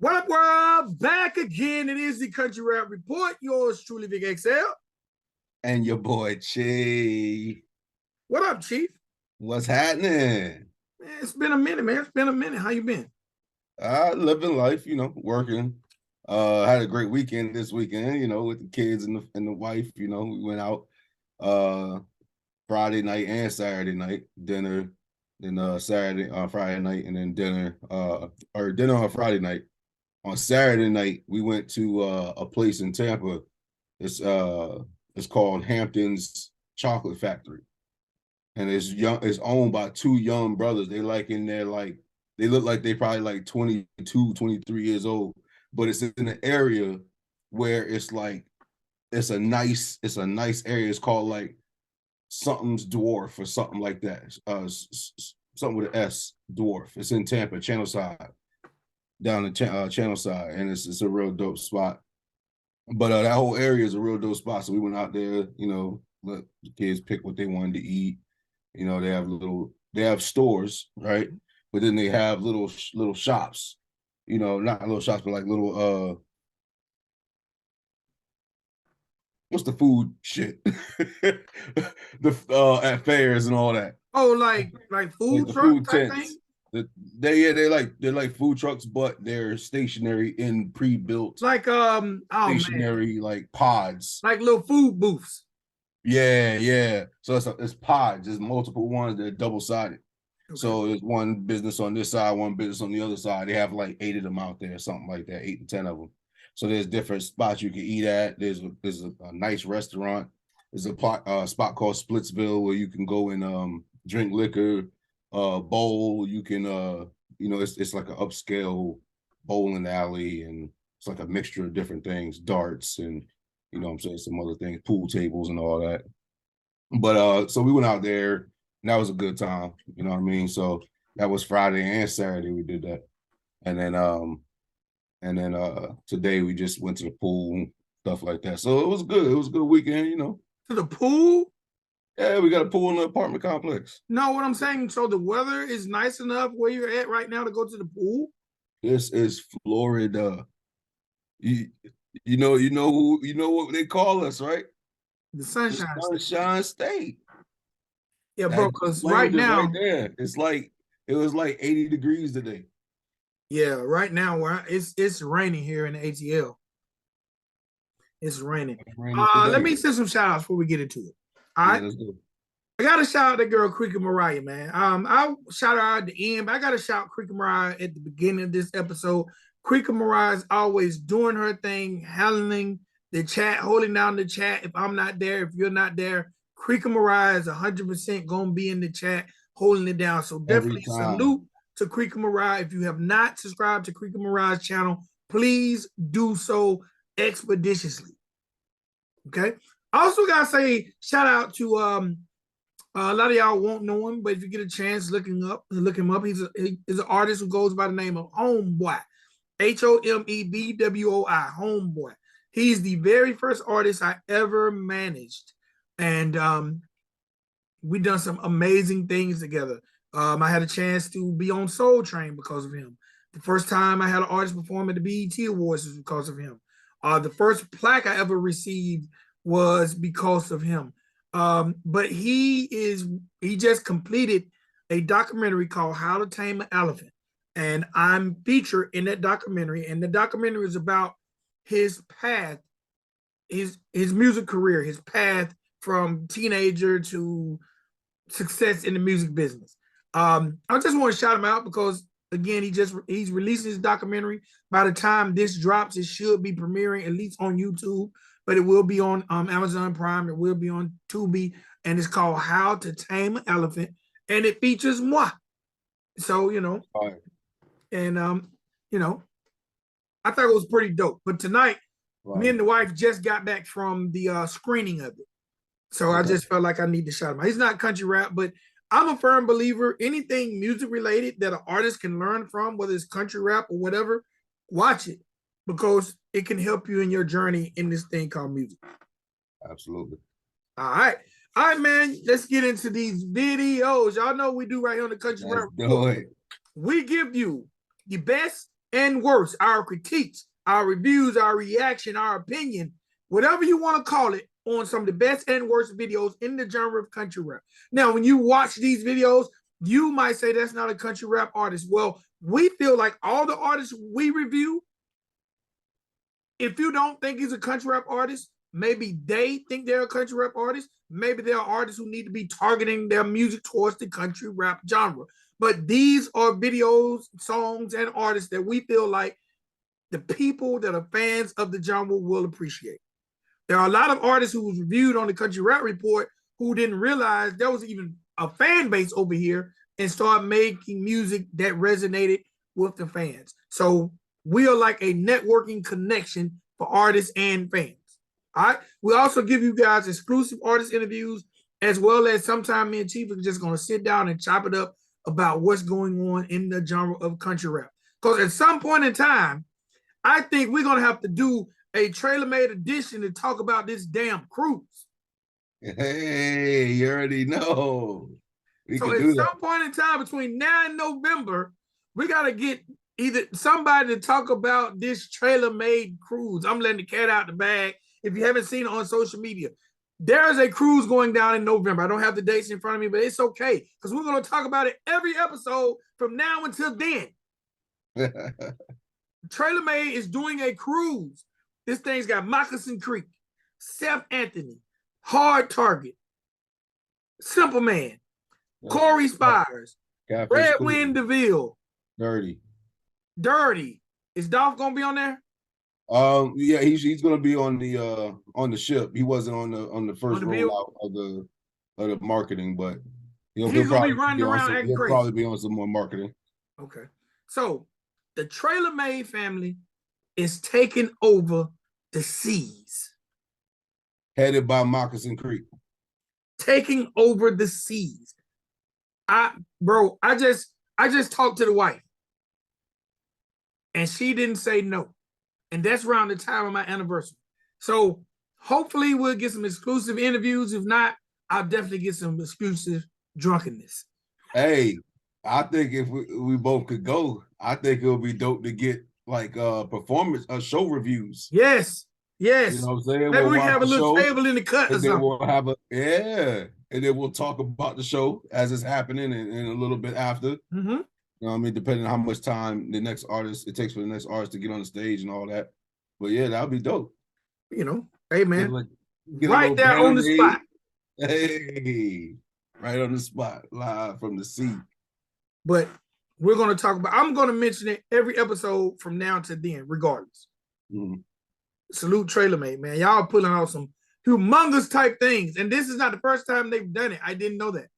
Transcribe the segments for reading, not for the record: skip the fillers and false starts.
What up, world? Back again. It is the Country Rap Report. Yours truly, Vic XL. And your boy, Chief. What up, Chief? What's happening? Man, it's been a minute, man. It's been a minute. How you been? Living life, working. Had a great weekend this weekend, with the kids and the wife. We went out Friday night and Saturday night, dinner, then Friday night, and then dinner on Friday night. On Saturday night, we went to a place in Tampa. It's called Hampton's Chocolate Factory, and it's owned by two young brothers. They they look like they probably like 22, 23 years old, but it's in an area where it's a nice area. It's called like something's dwarf or something like that. Something with an S, dwarf. It's in Tampa, Channel Side, down the Channel Side, and it's a real dope spot. But that whole area is a real dope spot. So we went out there, let the kids pick what they wanted to eat. They have stores, right? But then they have little shops, not little shops, but like little what's the food shit? At fairs and all that. Oh, like food like truck food type tents. thing? They're like food trucks, but they're stationary in pre-built Like stationary like pods. like little food booths. Yeah. So it's pods. There's multiple ones that are double-sided. Okay. So there's one business on this side, one business on the other side. They have like 8 of them out there, something like that, 8 to 10 of them. So there's different spots you can eat at. There's a nice restaurant. There's a spot called Splitsville where you can go and drink liquor, bowl. You can it's like an upscale bowling alley, and it's like a mixture of different things, darts and I'm saying, some other things, pool tables and all that. But so we went out there, and that was a good time, you know what I mean? So that was Friday and Saturday we did that. And then today we just went to the pool, stuff like that. So it was good. It was a good weekend, To the pool? Yeah, we got a pool in the apartment complex. No, what I'm saying, so the weather is nice enough where you're at right now to go to the pool? This is Florida. You know what they call us, right? The Sunshine State. Yeah, bro, because right now, right there, it was like 80 degrees today. Yeah, right now it's raining here in the ATL. It's raining. Let me send some shout outs before we get into it. All right. Let's go. I gotta shout out the girl Creek Mariah, man. I'll shout her out at the end, but I gotta shout Creek Mariah at the beginning of this episode. Creek Mariah is always doing her thing, handling the chat, holding down the chat. If I'm not there, if you're not there, Creek Mariah is 100% gonna be in the chat, holding it down. So definitely salute to Creek Mariah. If you have not subscribed to Creek Mariah's channel, please do so expeditiously. Okay. I also gotta say shout out to a lot of y'all won't know him, but if you get a chance, look him up. He's an artist who goes by the name of Homeboy, HOMEBWOI, Homeboy. He's the very first artist I ever managed, and we done some amazing things together. I had a chance to be on Soul Train because of him. The first time I had an artist perform at the BET Awards was because of him. The first plaque I ever received was because of him. But he just completed a documentary called How to Tame an Elephant, and I'm featured in that documentary. And the documentary is about his path, his music career, his path from teenager to success in the music business. I just want to shout him out because again, he's releasing his documentary. By the time this drops, it should be premiering at least on YouTube, but it will be on Amazon Prime. It will be on Tubi, and it's called How to Tame an Elephant, and it features moi. So and I thought it was pretty dope. But tonight, me and the wife just got back from the screening of it, so I just felt like I need to shout him out. He's not country rap, but I'm a firm believer anything music related that an artist can learn from, whether it's country rap or whatever, watch it because it can help you in your journey in this thing called music. Absolutely. All right, man. Let's get into these videos. Y'all know what we do right here on the Country Rap Report. We give you the best and worse, our critiques, our reviews, our reaction, our opinion, whatever you want to call it, on some of the best and worst videos in the genre of country rap. Now, when you watch these videos, you might say that's not a country rap artist. Well, we feel like all the artists we review, if you don't think he's a country rap artist, maybe they think they're a country rap artist. Maybe there are artists who need to be targeting their music towards the country rap genre. But these are videos, songs, and artists that we feel like the people that are fans of the genre will appreciate. There are a lot of artists who was reviewed on the Country Rap Report who didn't realize there was even a fan base over here and start making music that resonated with the fans. So we are like a networking connection for artists and fans. All right. We also give you guys exclusive artist interviews, as well as sometimes me and Chief are just going to sit down and chop it up about what's going on in the genre of country rap. Because at some point in time, I think we're going to have to do a trailer-made edition to talk about this damn cruise. Hey, you already know. So at some point in time between now and November, we got to get either somebody to talk about this trailer-made cruise. I'm letting the cat out the bag. If you haven't seen it on social media, there is a cruise going down in November. I don't have the dates in front of me, but it's okay because we're going to talk about it every episode from now until then. Trailer Made is doing a cruise. This thing's got Moccasin Creek, Seth Anthony, Hard Target, Simple Man, Corey Spires, Red Wind DeVille, Dirty. Is Dolph gonna be on there? Yeah, he's gonna be on the ship. He wasn't on the first rollout of the marketing, but he's gonna be running around acting crazy. He'll probably be on some more marketing. Okay, so the Trailer Made family is taking over the seas. Headed by Moccasin Creek. Taking over the seas. I just talked to the wife. And she didn't say no. And that's around the time of my anniversary. So hopefully we'll get some exclusive interviews. If not, I'll definitely get some exclusive drunkenness. Hey, I think if we both could go, I think it would be dope to get like performance show reviews. Yes. You know what I'm saying? Maybe we have a little table in the cut or something. Then we'll have and then we'll talk about the show as it's happening and a little bit after. Mm-hmm. You know what I mean? Depending on how much time it takes for the next artist to get on the stage and all that. But yeah, that would be dope. You know, hey man, right there on the spot. Hey, right on the spot, live from the sea. But we're going to talk about, I'm going to mention it every episode from now to then, regardless. Mm-hmm. Salute Trailer Made, man. Y'all pulling out some humongous type things. And this is not the first time they've done it. I didn't know that.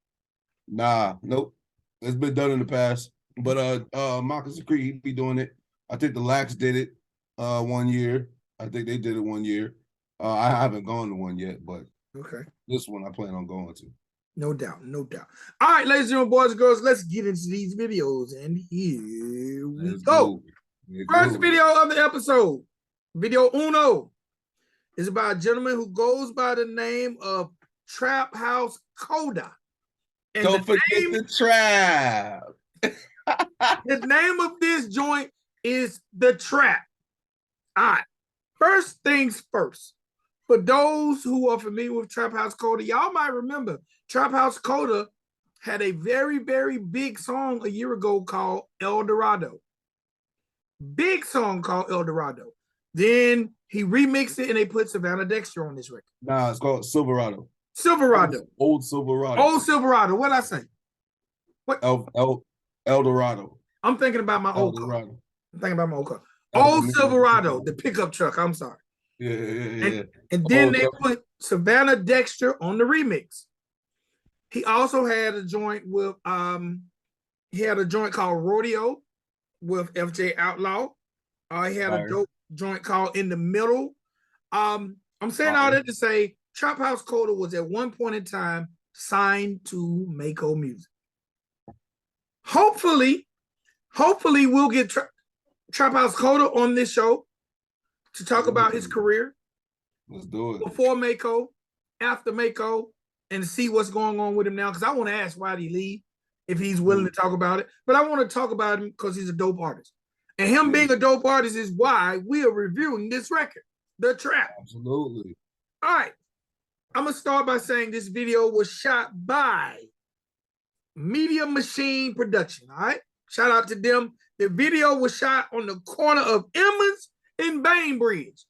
Nah, nope. It's been done in the past. But Moccasin Creek, he'd be doing it. I think the Lax did it 1 year. I think they did it 1 year. I haven't gone to one yet, but okay, this one I plan on going to. No doubt, no doubt. All right, ladies and gentlemen, boys and girls, let's get into these videos. And here we go. First video of the episode, video uno, is about a gentleman who goes by the name of Traphouse Koda. And don't forget the trap. The name of this joint is The Trap. All right. First things first. For those who are familiar with Traphouse Koda, y'all might remember Traphouse Koda had a very, very big song a year ago called El Dorado. Big song called El Dorado. Then he remixed it and they put Savannah Dexter on this record. Nah, it's called Silverado. Old Silverado. What'd I say? What? El Dorado. I'm thinking about my old car. I'm thinking about my old car. Old Silverado, the pickup truck. I'm sorry. Yeah. And then they put Savannah Dexter on the remix. He also had a joint with called Rodeo with FJ Outlaw. He had a dope joint called In the Middle. I'm saying all that to say Traphouse Koda was at one point in time signed to Mako Music. Hopefully we'll get Traphouse Koda on this show to talk about his career. Let's do it. Before Mako, after Mako, and see what's going on with him now. Because I want to ask why did he leave, if he's willing to talk about it. But I want to talk about him because he's a dope artist. And him being a dope artist is why we are reviewing this record, The Trap. Absolutely. All right. I'm going to start by saying this video was shot by Media Machine Production. All right. Shout out to them. The video was shot on the corner of Emmons and Bainbridge.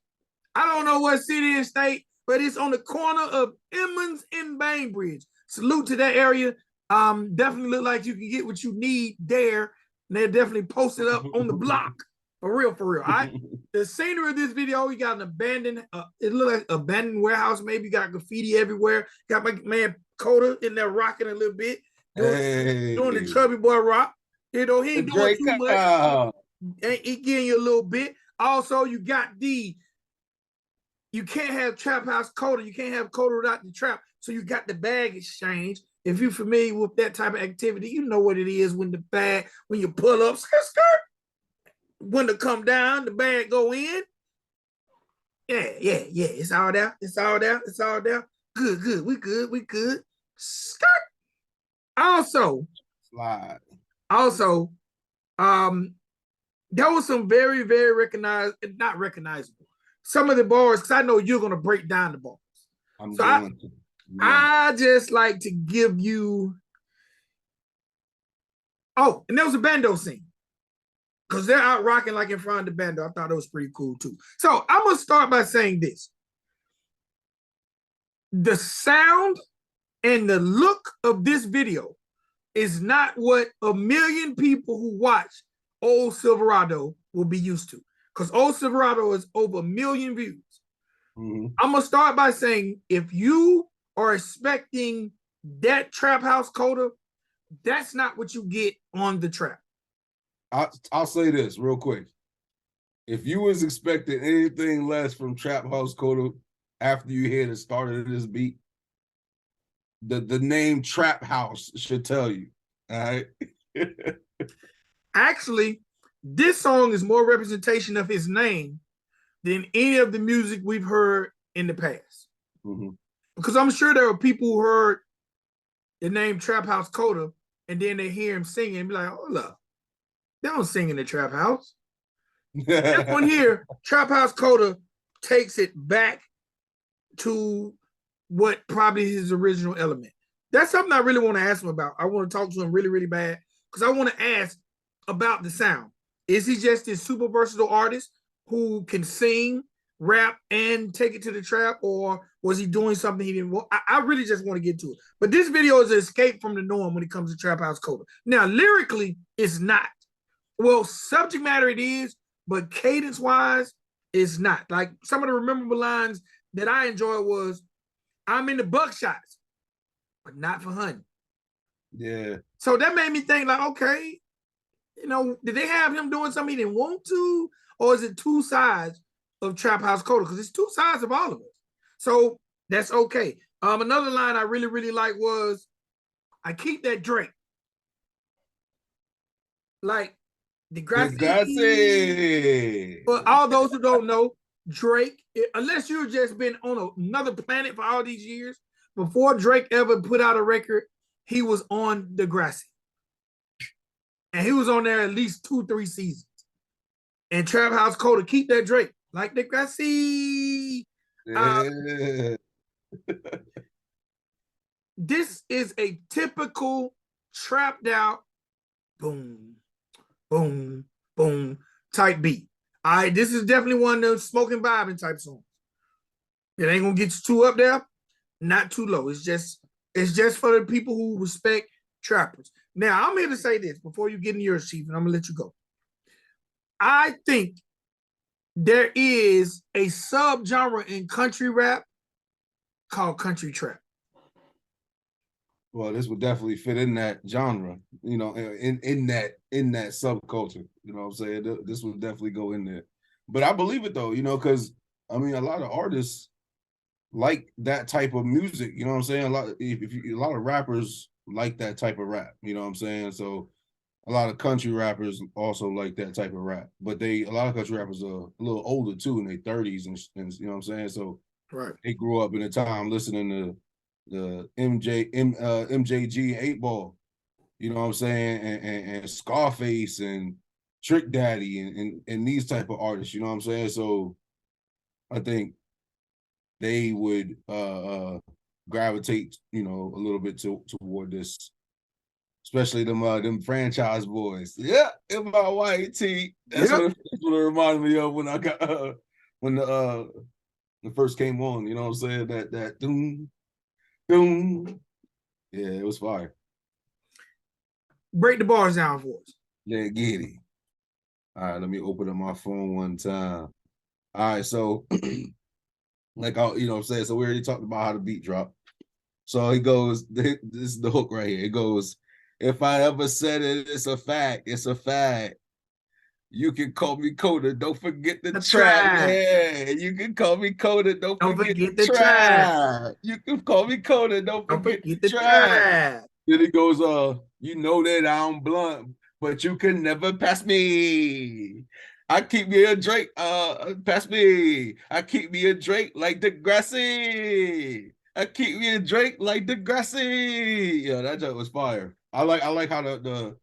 I don't know what city and state, but it's on the corner of Emmons and Bainbridge. Salute to that area. Definitely look like you can get what you need there. And they're definitely posted up on the block. For real, for real. All right. The scenery of this video, you got an abandoned, it looked like abandoned warehouse. Maybe got graffiti everywhere. Got my man Coda in there rocking a little bit. Doing the chubby boy rock. You know, he ain't doing too much. He getting you a little bit. Also, you got you can't have Traphouse Koda. You can't have Coda without the trap. So you got the bag exchange. If you're familiar with that type of activity, you know what it is when the bag, when you pull up, skirt, when to come down, the bag go in. Yeah. It's all there. It's all there. It's all there. Good. We good. Skirt. Also, there was some very, very not recognizable. Some of the bars, because I know you're gonna break down the bars. I just like to give you. Oh, and there was a bando scene. Because they're out rocking like in front of the bando. I thought it was pretty cool too. So I'm gonna start by saying this. The sound and the look of this video is not what a million people who watch Old Silverado will be used to. Because Old Silverado is over 1 million views. I'm gonna start by saying if you are expecting that Traphouse Koda, that's not what you get on the Trap. I'll say this real quick. If you was expecting anything less from Traphouse Koda after you hear the start of this beat, the name Trap House should tell you. All right. Actually, this song is more representation of his name than any of the music we've heard in the past. Because I'm sure there are people who heard the name Traphouse Koda and then they hear him singing and be like, hold up, they don't sing in the Trap House. This one here, Traphouse Koda takes it back to what probably his original element. That's something I really want to ask him about. I want to talk to him really, really bad because I want to ask about the sound. Is he just this super versatile artist who can sing, rap, and take it to the trap, or was he doing something he didn't want? I really just want to get to it. But this video is an escape from the norm when it comes to Traphouse Koda. Now, lyrically, it's not. Well, subject matter it is, but cadence-wise, it's not. Like some of the memorable lines that I enjoy was, I'm in the buckshots, but not for honey. Yeah. So that made me think like, okay, you know, did they have him doing something he didn't want to? Or is it two sides of Traphouse Koda? Because it's two sides of all of us. So that's okay. Another line I really, really like was, I keep that Drake. Like, Degrassi. For all those who don't know, Drake, unless you've just been on another planet for all these years, before Drake ever put out a record, he was on Degrassi. And he was on there at least 2-3 seasons. And Traphouse Koda, keep that Drake. Like Degrassi. This is a typical trapped out, boom, boom, boom type beat. All right, this is definitely one of those smoking vibing type songs. It ain't gonna get you too up there, not too low. It's just for the people who respect trappers. Now, I'm here to say this before you get in yours, Chief, and I'm gonna let you go. I think there is a subgenre in country rap called country trap. Well, this would definitely fit in that genre, you know, in that subculture. You know what I'm saying? This would definitely go in there. But I believe it though, you know, because I mean, a lot of artists like that type of music. You know what I'm saying? A lot of rappers like that type of rap. You know what I'm saying? So a lot of country rappers also like that type of rap. But a lot of country rappers are a little older too, in their 30s, and you know what I'm saying? So they grew up in a time listening to the MJG 8 Ball, you know what I'm saying, and Scarface and Trick Daddy and these type of artists, you know what I'm saying? So I think they would gravitate, you know, a little bit toward this, especially them franchise boys. Yeah, in my white tee. That's what it reminded me of when I got when the first came on, you know what I'm saying? That doom, doom. Yeah, it was fire. Break the bars down for us. Yeah, get it. All right, let me open up my phone one time. All right, so like I, you know what I'm saying? So we already talked about how the beat drop. So he goes, this is the hook right here. It goes, if I ever said it, it's a fact. It's a fact. You can call me Coda. Don't forget the track. Yeah, you can call me Coda. Don't forget the track. You can call me Coda. Don't forget the track. Then he goes, you know that I'm blunt, but you can never pass me. I keep me a Drake, pass me. I keep me a Drake like Degrassi. I keep me a Drake like Degrassi. Yeah, that joke was fire. I like how the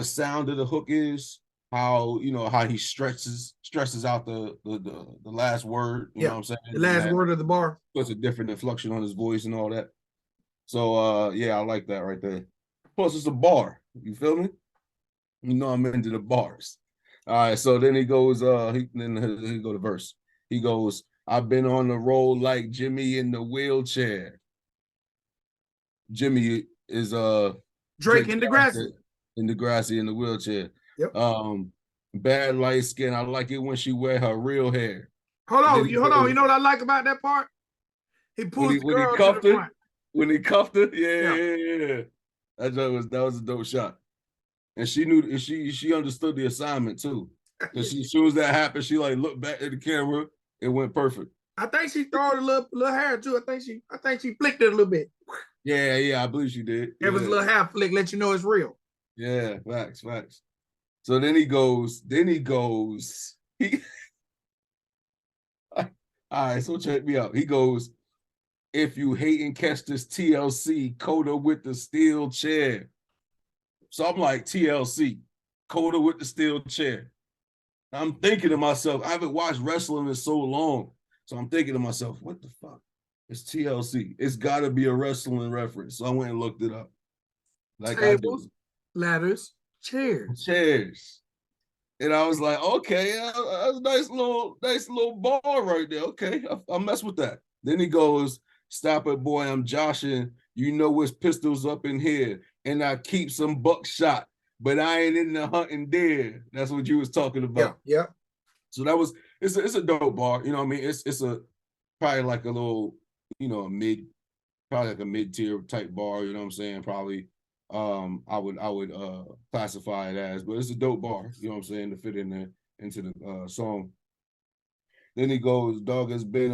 sound of the hook is, how you know how he stresses out the last word, you know what I'm saying? The last word of the bar. Puts a different inflection on his voice and all that. So yeah, I like that right there. Plus it's a bar. You feel me? You know I'm into the bars. All right, so then he goes, then he go to verse. He goes, I've been on the road like Jimmy in the wheelchair. Jimmy is Drake in Degrassi. In Degrassi in the wheelchair. Yep. Bad light skin. I like it when she wear her real hair. Hold on. You know what I like about that part? He pulls the girl to the front. When he cuffed her, yeah. That was a dope shot. And she knew she understood the assignment too. Because as soon as that happened, she like looked back at the camera. It went perfect. I think she threw a little hair too. I think she flicked it a little bit. Yeah, I believe she did. It was a little half flick, let you know it's real. Yeah, facts. So then he goes. All right, so check me out. He goes, if you hate and catch this TLC, Coda with the steel chair. So I'm like, TLC, Coda with the steel chair. I'm thinking to myself, I haven't watched wrestling in so long. So I'm thinking to myself, what the fuck? It's TLC. It's got to be a wrestling reference. So I went and looked it up. Like tables, ladders, chairs. And I was like, okay, that's a nice little bar right there. Okay, I'll mess with that. Then he goes, stop it, boy, I'm joshing. You know it's pistols up in here. And I keep some buckshot, but I ain't in the hunting deer. That's what you was talking about. Yeah. So that was, it's a dope bar. You know what I mean? It's a probably like a little, you know, probably like a mid-tier type bar, you know what I'm saying? Probably I would classify it as, but it's a dope bar, you know what I'm saying, to fit in there into the song. Then he goes, dog has been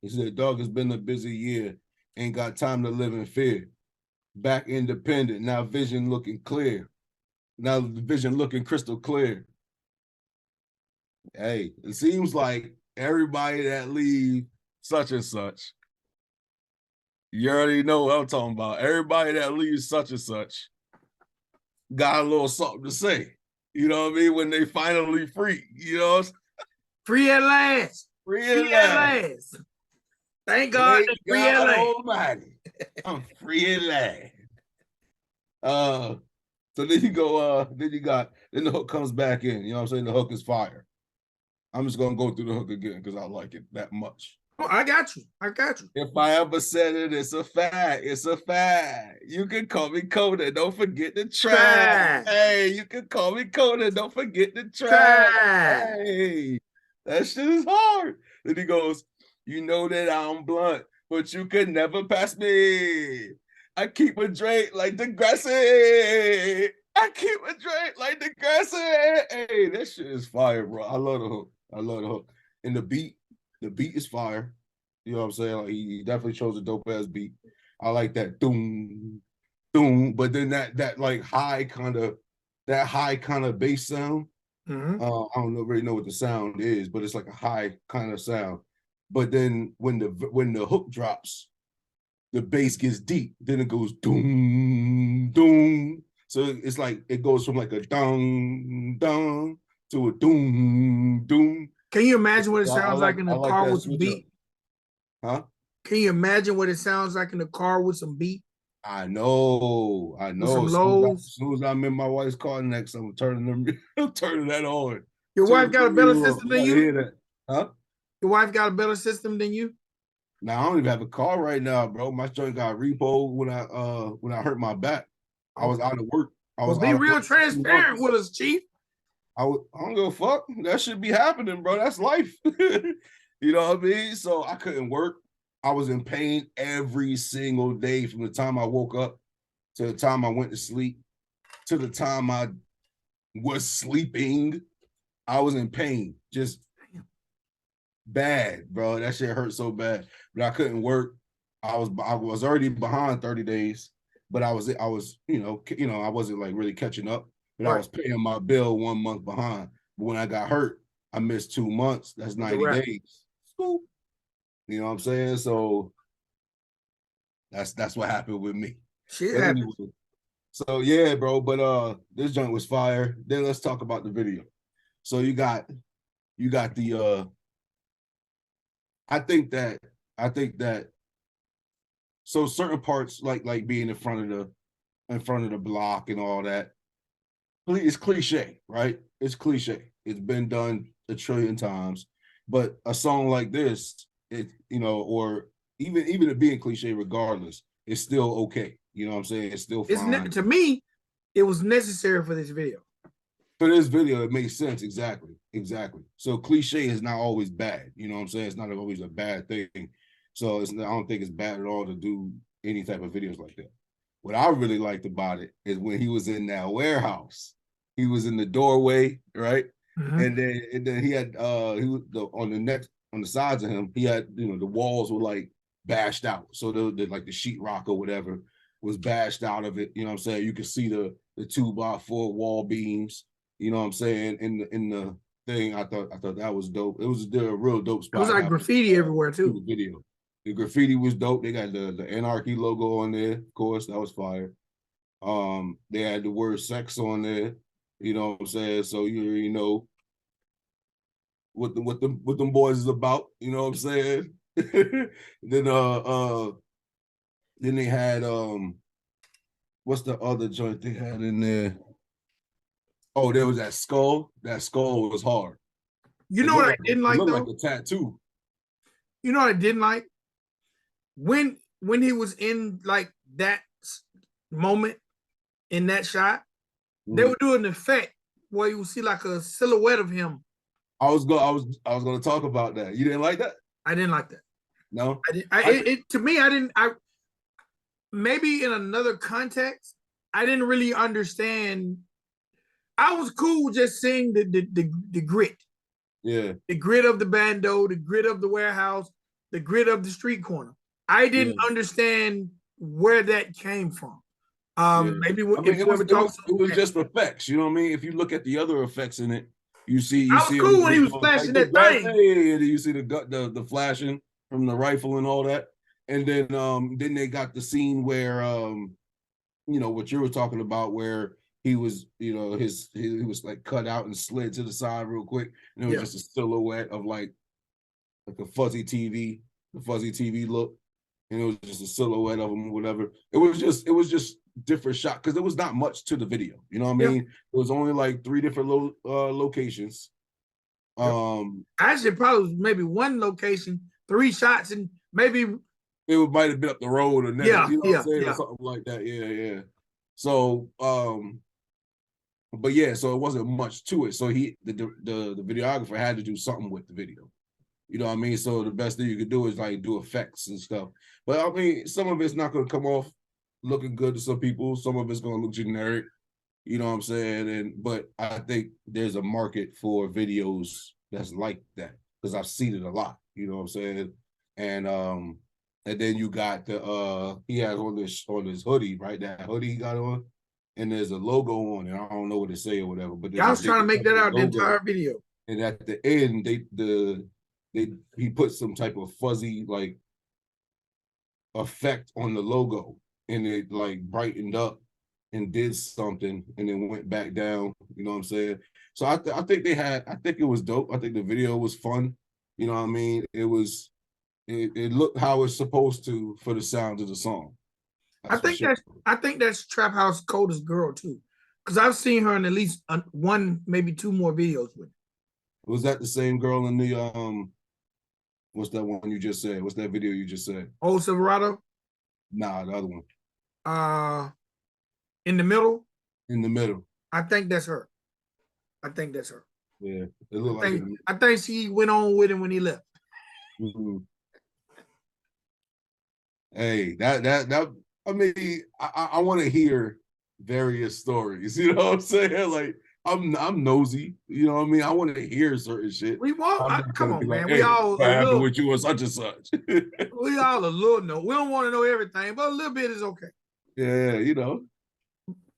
a busy year, ain't got time to live in fear. Back independent, now vision looking clear. Now the vision looking crystal clear. Hey, it seems like everybody that leave such and such, you already know what I'm talking about. Everybody that leaves such and such got a little something to say. You know what I mean? When they finally free, you know? Free at last. Free at last. Thank God. Free at last. Almighty. I'm free at last. So then you go, then the hook comes back in. You know what I'm saying? The hook is fire. I'm just gonna go through the hook again because I like it that much. Oh, I got you. If I ever said it, it's a fact. It's a fact. You can call me Coda. Don't forget the track. Hey, you can call me Coda. Don't forget the track. Hey, that shit is hard. Then he goes, you know that I'm blunt, but you could never pass me. I keep a Drake like Degrassi. Hey, that shit is fire, bro. I love the hook. And the beat is fire. You know what I'm saying? Like he definitely chose a dope ass beat. I like that doom, doom, but then that like high kind of bass sound. Mm-hmm. I don't really know what the sound is, but it's like a high kind of sound. But then when the hook drops, the bass gets deep. Then it goes doom, doom. So it's like it goes from like a dong dong to a doom doom. Can you imagine what it So sounds like in I a like car that with some switch up, beat? huh? Can you imagine what it sounds like in a car with some beat, I know, I with know. some As lows? soon as I'm in my wife's car next, I'm turning them, I'm turning that on. Your Turn wife the got a better radio up. system I than gotta you? hear that, huh? Your wife got a better system than you? Now I don't even have a car right now, bro. My joint got repo when I hurt my back. I was Okay. out of work. I Well, was be out of real work for 2 months. transparent with us, Chief. I don't give a fuck. That should be happening, bro. That's life. You know what I mean? So I couldn't work. I was in pain every single day from the time I woke up to the time I went to sleep to the time I was sleeping. I was in pain, just bad, bro. That shit hurt so bad. But I couldn't work. I was already behind 30 days, but I was I wasn't like really catching up. But I Right. was paying my bill 1 month behind. But when I got hurt, I missed 2 months. That's 90 days. You know what I'm saying? So that's what happened with me. Shit But happens. anyway, so yeah, bro. But this joint was fire. Then let's talk about the video. So you got the I think that I think that so certain parts like being in front of the block and all that, it's cliche, right? It's cliche. It's been done a trillion times. But a song like this, or even it being cliche regardless, it's still okay. You know what I'm saying? It's still fine. To me, it was necessary for this video. For this video, it makes sense. Exactly. Exactly. So cliche is not always bad. You know what I'm saying? It's not always a bad thing. So I don't think it's bad at all to do any type of videos like that. What I really liked about it is when he was in that warehouse. He was in the doorway, right? Mm-hmm. And then he had he was on the sides of him, he had the walls were like bashed out. So the like the sheetrock or whatever was bashed out of it. You know what I'm saying? You could see the 2x4 wall beams, you know what I'm saying, in the thing. I thought that was dope. It was a real dope It was spot like having graffiti everywhere do too. the video. The graffiti was dope. They got the Anarchy logo on there, of course. That was fire. They had the word sex on there. You know what I'm saying? So you already know what them boys is about. You know what I'm saying? then then they had what's the other joint they had in there? Oh, there was that skull. That skull was hard. You know what I didn't It like looked like though? a tattoo. You know what I didn't like? When he was in like that moment in that shot, they Mm-hmm. would do an effect where you would see like a silhouette of him. I was gonna talk about that. You didn't like that? I didn't like that. No. I didn't. To me, I didn't. I maybe in another context, I didn't really understand. I was cool just seeing the grit, Yeah. the grit of the bando, the grit of the warehouse, the grit of the street corner. I didn't Yeah. understand where that came from. Yeah. Maybe I mean, if you ever talk to it was him, just effects. You know what I mean? If you look at the other effects in it, you I was see cool when he everybody was going like flashing the that gun. thing. Hey, you see the flashing from the rifle and all that. And then they got the scene where what you were talking about where he was, he was like cut out and slid to the side real quick, and it was Yeah, just a silhouette of like a fuzzy TV, the fuzzy TV look, and it was just a silhouette of him, or whatever. It was just different shot because there was not much to the video. You know what I yeah, mean? It was only like 3 different locations. yeah. Actually, probably maybe one location, 3 shots, and maybe It might have been up the road or next, yeah, you know what I'm yeah, saying, or yeah. something like that. Yeah, yeah. So, but yeah, so it wasn't much to it. So the videographer had to do something with the video. You know what I mean? So the best thing you could do is like do effects and stuff. But I mean, some of it's not gonna come off looking good to some people. Some of it's gonna look generic. You know what I'm saying? But I think there's a market for videos that's like that because I've seen it a lot. You know what I'm saying? And then you got he has on this hoodie, right? That hoodie he got on, and there's a logo on it. I don't know what to say or whatever, but Yeah, there's I a was big trying to make that out the logo. entire video. And at the end, he put some type of fuzzy like effect on the logo, and it like brightened up and did something and then went back down. You know what I'm saying? So I think I think it was dope. I think the video was fun. You know what I mean? It looked how it's supposed to for the sound of the song. That's for sure. I think that's Traphouse Koda's girl too, because I've seen her in at least one, maybe two more videos with. Was that the same girl in the what's that one you just said? What's that video you just said? Old Silverado. Nah, the other one. In the middle. In the middle. I think that's her. I think that's her. Yeah, it looked like it. I think she went on with him when he left. Mm-hmm. Hey, that I mean, I want to hear various stories. You know what I'm saying? Like I'm nosy. You know what I mean? I want to hear certain shit. We won't. Come on, man. Like, hey, we all what happened with you or such and such. We all a little know. We don't want to know everything, but a little bit is okay. Yeah, you know.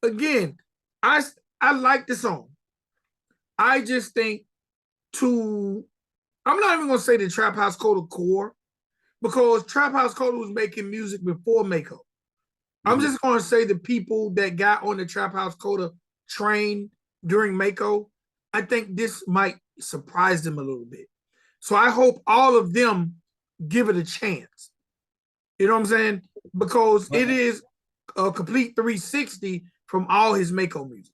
Again, I like the song. I just think I'm not even gonna say the Traphouse Koda core, because Traphouse Koda was making music before Mako. I'm just gonna say the people that got on the Traphouse Koda train during Mako, I think this might surprise them a little bit. So I hope all of them give it a chance. You know what I'm saying? Because it is a complete 360 from all his Mako music.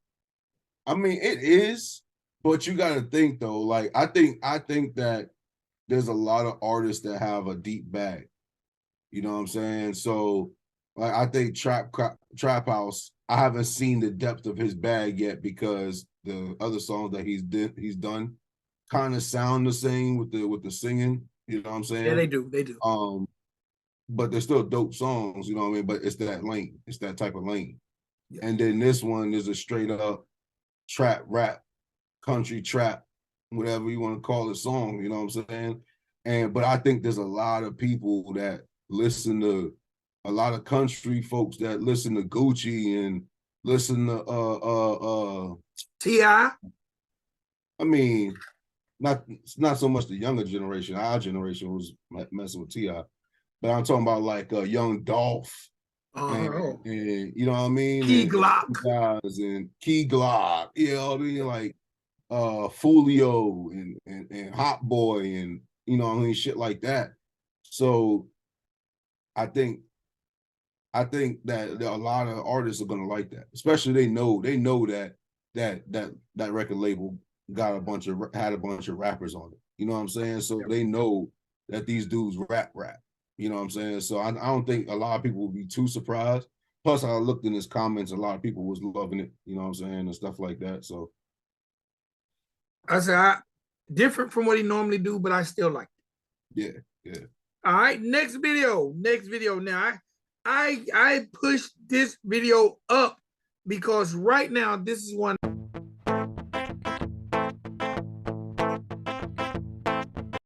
I mean, it is, but you got to think though. Like I think that there's a lot of artists that have a deep bag. You know what I'm saying? So, like, I think Trap House. I haven't seen the depth of his bag yet because the other songs that he's done kind of sound the same with the singing. You know what I'm saying? Yeah, they do. They do. But they're still dope songs. You know what I mean? But it's that lane. It's that type of lane. Yeah. And then this one is a straight up trap rap, country trap, whatever you want to call it, song. You know what I'm saying? But I think there's a lot of people that listen to a lot of country folks that listen to Gucci and listen to T.I. I mean, not so much the younger generation. Our generation was messing with T.I. But I'm talking about like Young Dolph and you know what I mean? Key Glock. Guys and Key Glock, you know what I mean? Like Folio and Hot Boy and you know what I mean, shit like that. So I think that a lot of artists are gonna like that, especially they know that record label had a bunch of rappers on it. You know what I'm saying? So they know that these dudes rap. You know what I'm saying? So I don't think a lot of people will be too surprised. Plus, I looked in his comments, a lot of people was loving it. You know what I'm saying, and stuff like that. So I said, different from what he normally do, but I still like it. Yeah. All right, next video. Now, I pushed this video up because right now this is one